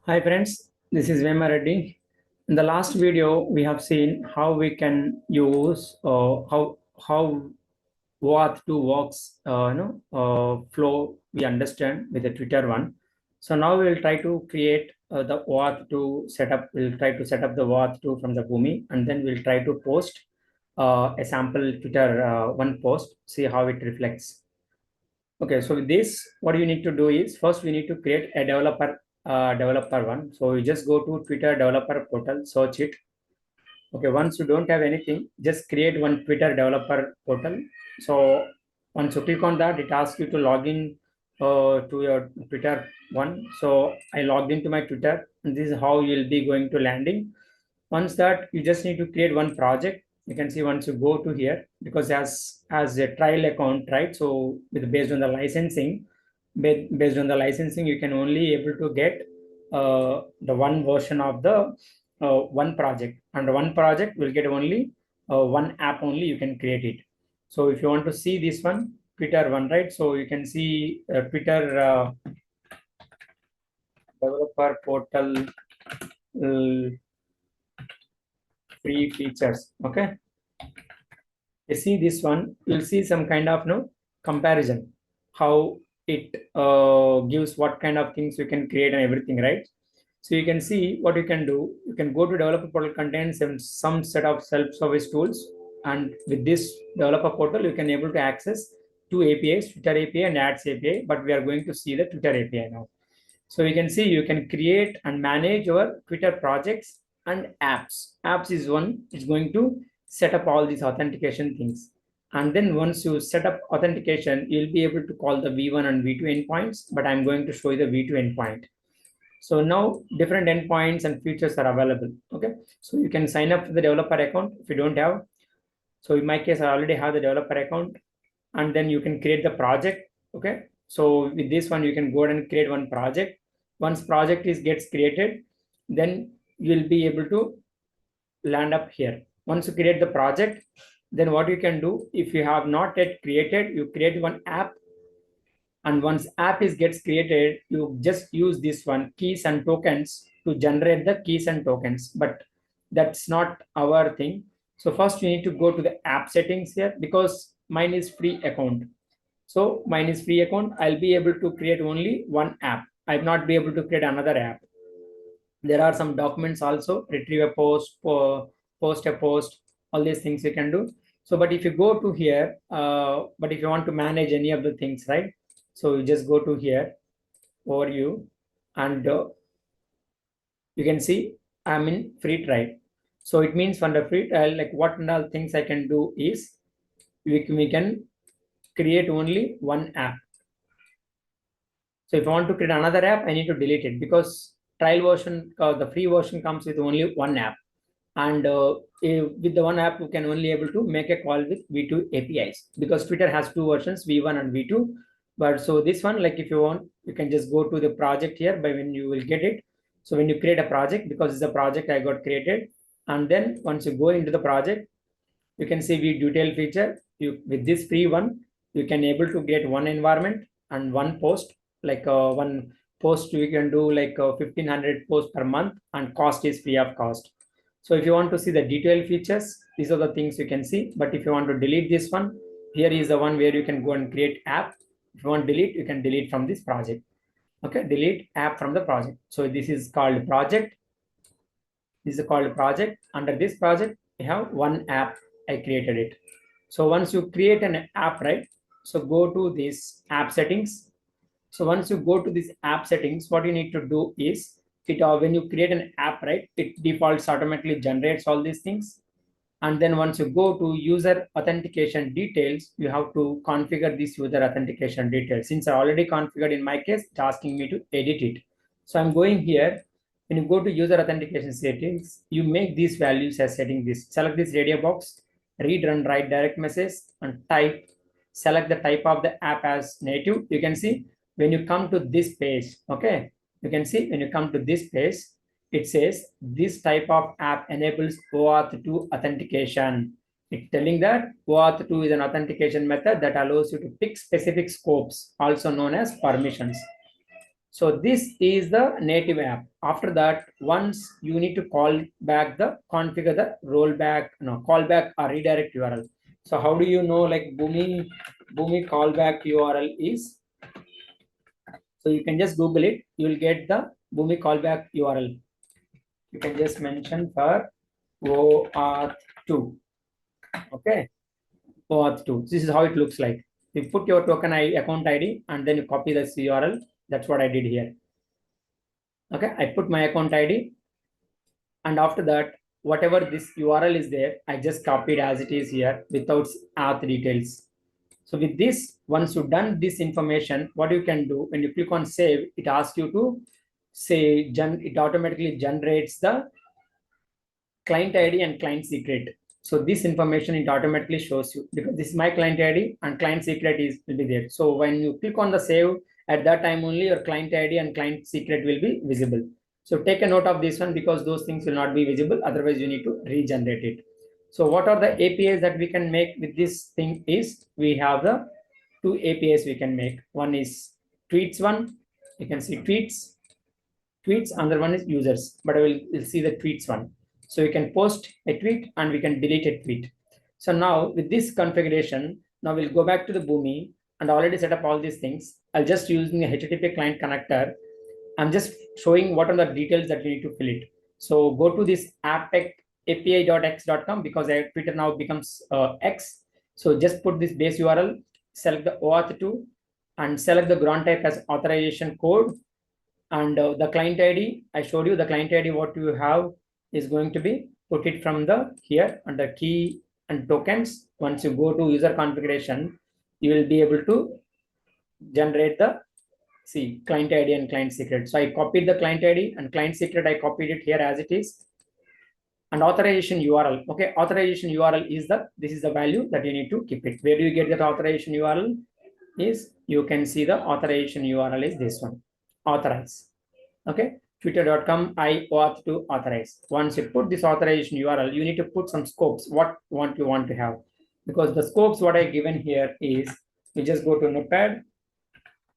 Hi friends, this is Vema Reddy. In the last video, we have seen how we can use how OAuth 2 works, flow we understand with the Twitter one. So now we will try to create the OAuth 2 setup. We'll try to set up the OAuth 2 from the Boomi, and then we'll try to post a sample Twitter one post, see how it reflects. Okay, so with this, what you need to do is first we need to create a developer one. So you just go to Twitter developer portal, search it. Okay, once you don't have anything, just create one Twitter developer portal. So once you click on that, it asks you to log in to your Twitter one. So I logged into my Twitter, and this is how you'll be going to landing. Once that, you just need to create one project. You can see once you go to here, because as a trial account, right? So with based on the licensing, based on the licensing, you can only able to get the one version of the one project, and one project will get only one app only. You can create it. So if you want to see this one, Twitter one, right? So you can see Twitter developer portal free features. Okay, you see this one, you'll see some kind of no comparison, how it gives what kind of things you can create and everything, right? So you can see what you can do. You can go to developer portal, contains some set of self-service tools, and with this developer portal, you can able to access two APIs, Twitter API and Ads API. But we are going to see the Twitter API now. So you can see you can create and manage your Twitter projects and apps. Apps is one, it's going to set up all these authentication things. And then once you set up authentication, you'll be able to call the V1 and V2 endpoints, but I'm going to show you the V2 endpoint. So now different endpoints and features are available. Okay. So you can sign up for the developer account if you don't have. So in my case, I already have the developer account, and then you can create the project. Okay. So with this one, you can go ahead and create one project. Once project is gets created, then you'll be able to land up here. Once you create the project, then what you can do, if you have not yet created, you create one app, and once app is gets created, you just use this one keys and tokens to generate the keys and tokens. But that's not our thing. So first you need to go to the app settings here, because mine is free account. So mine is free account. I'll be able to create only one app. I'll not be able to create another app. There are some documents also, retrieve a post, post a post, all these things you can do. So but if you go to here, but if you want to manage any of the things, right? So you just go to here, overview, and you can see I'm in free trial. So it means from the free trial, like what all things I can do is we can create only one app. So if I want to create another app, I need to delete it, because trial version, the free version comes with only one app. And with the one app, you can only able to make a call with V2 APIs, because Twitter has two versions, V1 and V2. But so this one, like if you want, you can just go to the project here by when you will get it. So when you create a project, because it's a project I got created, and then once you go into the project, you can see we detail feature. You with this free one, you can able to get one environment and one post. Like one post you can do like 1500 posts per month, and cost is free of cost. So if you want to see the detailed features, these are the things you can see. But if you want to delete this one, here is the one where you can go and create app. If you want to delete, you can delete from this project. Okay, delete app from the project. So this is called project. This is called project. Under this project, we have one app. I created it. So once you create an app, right? So go to this app settings. So once you go to this app settings, what you need to do is it when you create an app, right? It defaults automatically generates all these things. And then once you go to user authentication details, you have to configure this user authentication details. Since I already configured in my case, it's asking me to edit it. So I'm going here. When you go to user authentication settings, you make these values as setting this. Select this radio box, read and write direct message, and type. Select the type of the app as native. You can see when you come to this page, okay? You can see when you come to this page, it says this type of app enables OAuth 2 authentication. It's telling that OAuth 2 is an authentication method that allows you to pick specific scopes, also known as permissions. So this is the native app. After that, once you need to call back the configure the rollback, no, callback or redirect URL. So how do you know like Boomi callback URL is? So you can just Google it. You will get the Boomi callback URL. You can just mention for OAuth 2. Okay, OAuth 2. This is how it looks like. You put your token account ID and then you copy this URL. That's what I did here. Okay, I put my account ID, and after that, whatever this URL is there, I just copied as it is here without auth details. So with this, once you've done this information, what you can do when you click on save, it asks you to say, it automatically generates the client ID and client secret. So this information it automatically shows you, because this is my client ID and client secret is will be there. So when you click on the save, at that time only your client ID and client secret will be visible. So take a note of this one, because those things will not be visible. Otherwise, you need to regenerate it. So what are the APIs that we can make with this thing is, we have the two APIs we can make. One is tweets one. You can see tweets, another one is users, but we'll see the tweets one. So we can post a tweet and we can delete a tweet. So now with this configuration, now we'll go back to the Boomi and already set up all these things. I'll just using a HTTP client connector. I'm just showing what are the details that you need to fill it. So go to this api.x.com, because Twitter now becomes X. So just put this base URL, select the OAuth 2 and select the grant type as authorization code. And the client ID, I showed you the client ID, what you have is going to be put it from the here under key and tokens. Once you go to user configuration, you will be able to generate the client ID and client secret. So I copied the client ID and client secret, I copied it here as it is. And authorization URL. Okay, authorization URL is this is the value that you need to keep it. Where do you get that authorization URL? Is you can see the authorization URL is this one, authorize. Okay, twitter.com auth to authorize. Once you put this authorization URL, you need to put some scopes, what you want to have, because the scopes what I given here is, you just go to notepad,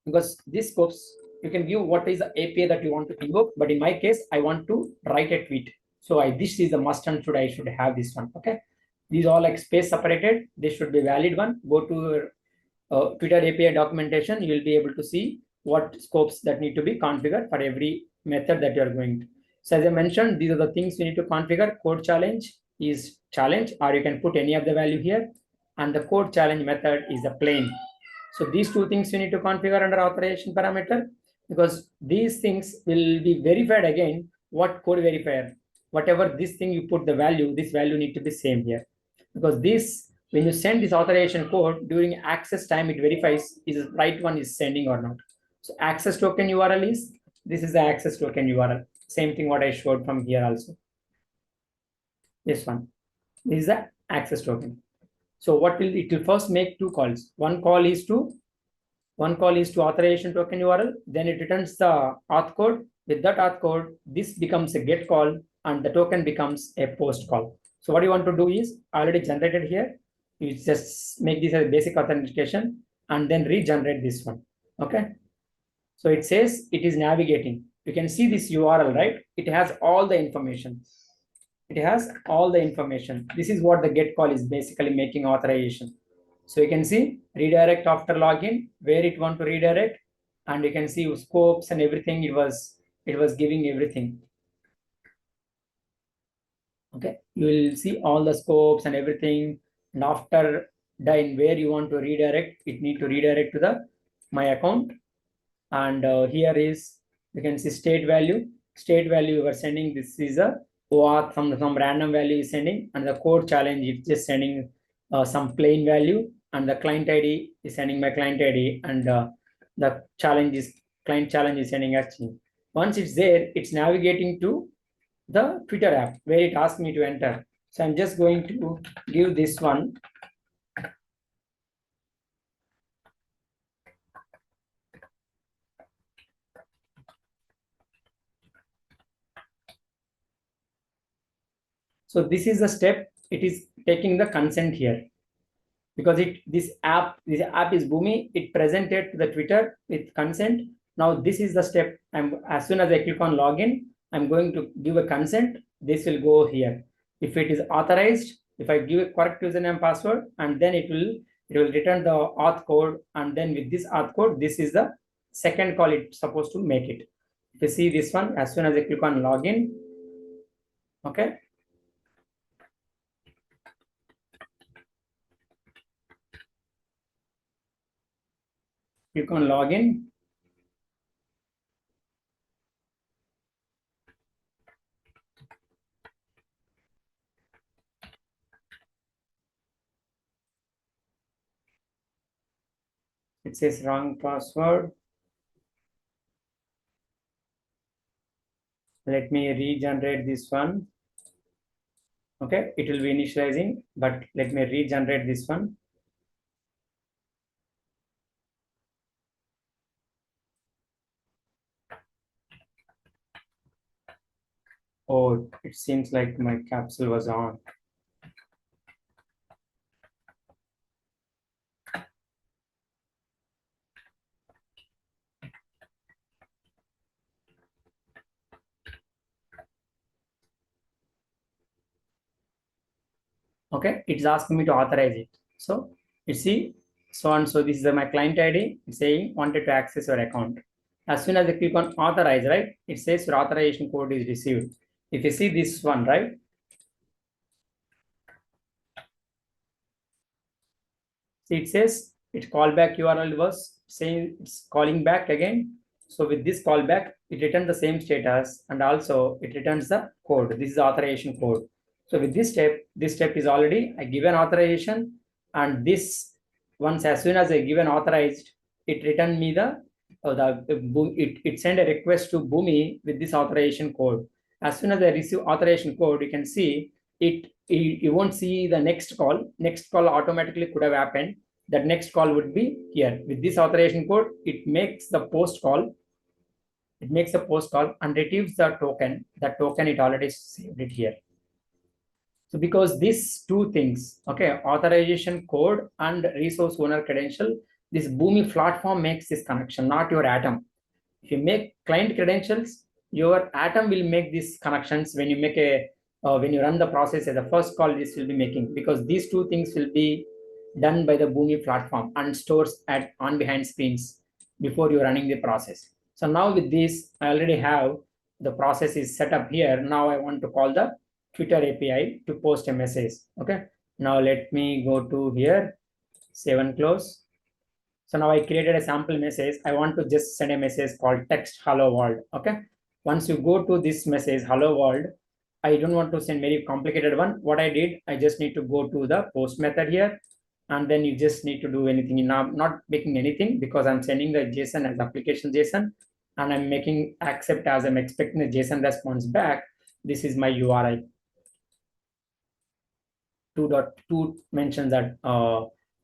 because these scopes you can give what is the API that you want to invoke, but in my case I want to write a tweet. So this is the must and I should have this one. Okay, these are like space separated, this should be valid one. Go to Twitter API documentation, you will be able to see what scopes that need to be configured for every method that you are going to. So as I mentioned, these are the things you need to configure. Code challenge is challenge, or you can put any of the value here. And the code challenge method is the plain. So these two things you need to configure under authorization parameter, because these things will be verified again. What code verifier? Whatever this thing you put the value, this value need to be same here, because this, when you send this authorization code during access time, it verifies is right one is sending or not. So access token URL is, this is the access token URL. Same thing what I showed from here also. This one, this is the access token. So what will it will first make two calls. One call is to authorization token URL. Then it returns the auth code. With that auth code, this becomes a get call and the token becomes a post call. So what you want to do is already generated here. You just make this as a basic authentication and then regenerate this one. Okay. So it says it is navigating. You can see this URL, right? It has all the information. It has all the information. This is what the get call is basically making authorization. So you can see redirect after login, where it want to redirect, and you can see scopes and everything. It was giving everything. Okay, you will see all the scopes and everything. And after done, where you want to redirect, it need to redirect to the my account. And here is, you can see state value. State value you are sending. This is a OAuth, some random value is sending, and the code challenge is just sending some plain value, and the client ID is sending my client ID, and the client challenge is sending actually. Once it's there, it's navigating to the Twitter app where it asks me to enter. So I'm just going to give this one. So this is the step. It is taking the consent here, because this app is Boomi. It presented to the Twitter with consent. Now this is the step. As soon as I click on login, I'm going to give a consent. This will go here. If it is authorized, if I give a correct username password, and then it will return the auth code, and then with this auth code, this is the second call it's supposed to make it. If you see this one, as soon as I click on login, okay, click on login. It says wrong password. Let me regenerate this one. Okay, it will be initializing, but let me regenerate this one. Oh, it seems like my capsule was on. Okay, it's asking me to authorize it. So you see, so and so this is my client ID. It's saying wanted to access your account. As soon as I click on authorize, right, it says your authorization code is received. If you see this one, right, see it says its callback URL was saying it's calling back again. So with this callback, it returns the same status and also it returns the code. This is the authorization code. So with this step is already I given authorization, and this once as soon as I given authorized, it returned me it sent a request to Boomi with this authorization code. As soon as I receive authorization code, you can see you won't see the next call. Next call automatically could have happened. That next call would be here. With this authorization code, it makes the post call. It makes the post call and retrieves the token. That token, it already saved it here. So because these two things, okay, authorization code and resource owner credential, this Boomi platform makes this connection, not your Atom. If you make client credentials, your Atom will make these connections when you make when you run the process as the first call this will be making, because these two things will be done by the Boomi platform and stores at on behind screens before you're running the process. So now with this, I already have the process is set up here. Now I want to call the Twitter API to post a message. Okay. Now let me go to here, save and close. So now I created a sample message. I want to just send a message called text hello world. Okay. Once you go to this message, hello world, I don't want to send very complicated one. What I did, I just need to go to the post method here. And then you just need to do anything. Now I'm not making anything because I'm sending the JSON as application JSON. And I'm making accept as I'm expecting the JSON response back. This is my URI. 2.2 mentions that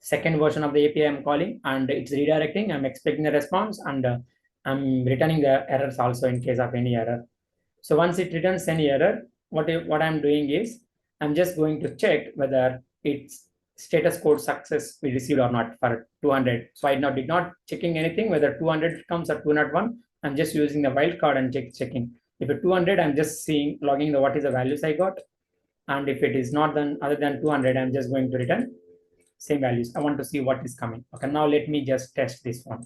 second version of the API I'm calling, and it's redirecting. I'm expecting the response, and I'm returning the errors also in case of any error. So once it returns any error, what I'm doing is I'm just going to check whether it's status code success we received or not for 200. So I now did not checking anything whether 200 comes or 201. I'm just using the wildcard and checking. If it's 200, I'm just seeing logging the what is the values I got. And if it is not done other than 200, I'm just going to return same values. I want to see what is coming. Okay, now let me just test this one.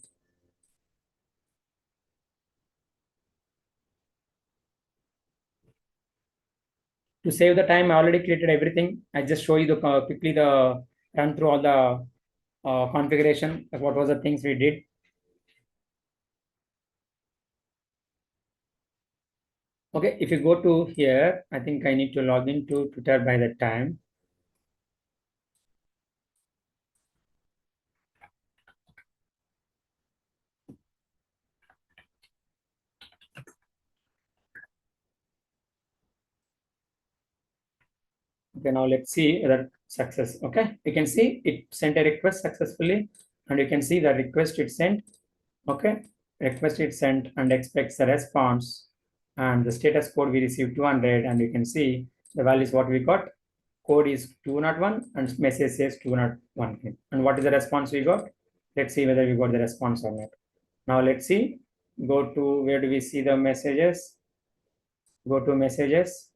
To save the time, I already created everything. I just show you the quickly the run through all the configuration, like what was the things we did. Okay, if you go to here, I think I need to log into Twitter by that time. Okay, now let's see that success. Okay, you can see it sent a request successfully, and you can see the request it sent. Okay, request it sent and expects a response, and the status code we received 200, and you can see the values what we got. Code is 201 and message says 201. And what is the response we got? Let's see whether we got the response or not. Now let's see go to, where do we see the messages? Go to messages.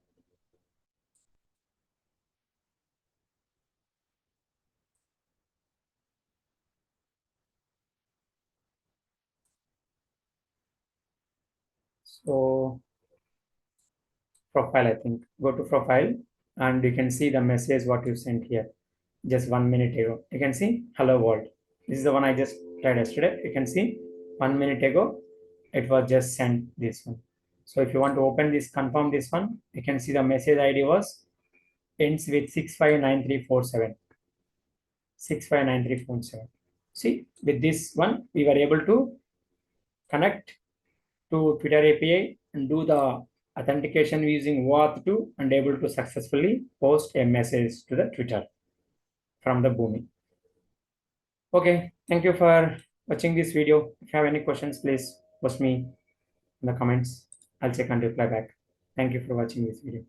So profile, I think. Go to profile and you can see the message what you sent here just 1 minute ago. You can see hello world. This is the one I just tried yesterday. You can see 1 minute ago it was just sent this one. So if you want to open this, confirm this one, you can see the message ID was ends with 659347. 659347. See, with this one, we were able to connect to Twitter API and do the authentication using OAuth 2 and able to successfully post a message to the Twitter from the Boomi. Okay, thank you for watching this video. If you have any questions, please post me in the comments. I'll check and reply back. Thank you for watching this video.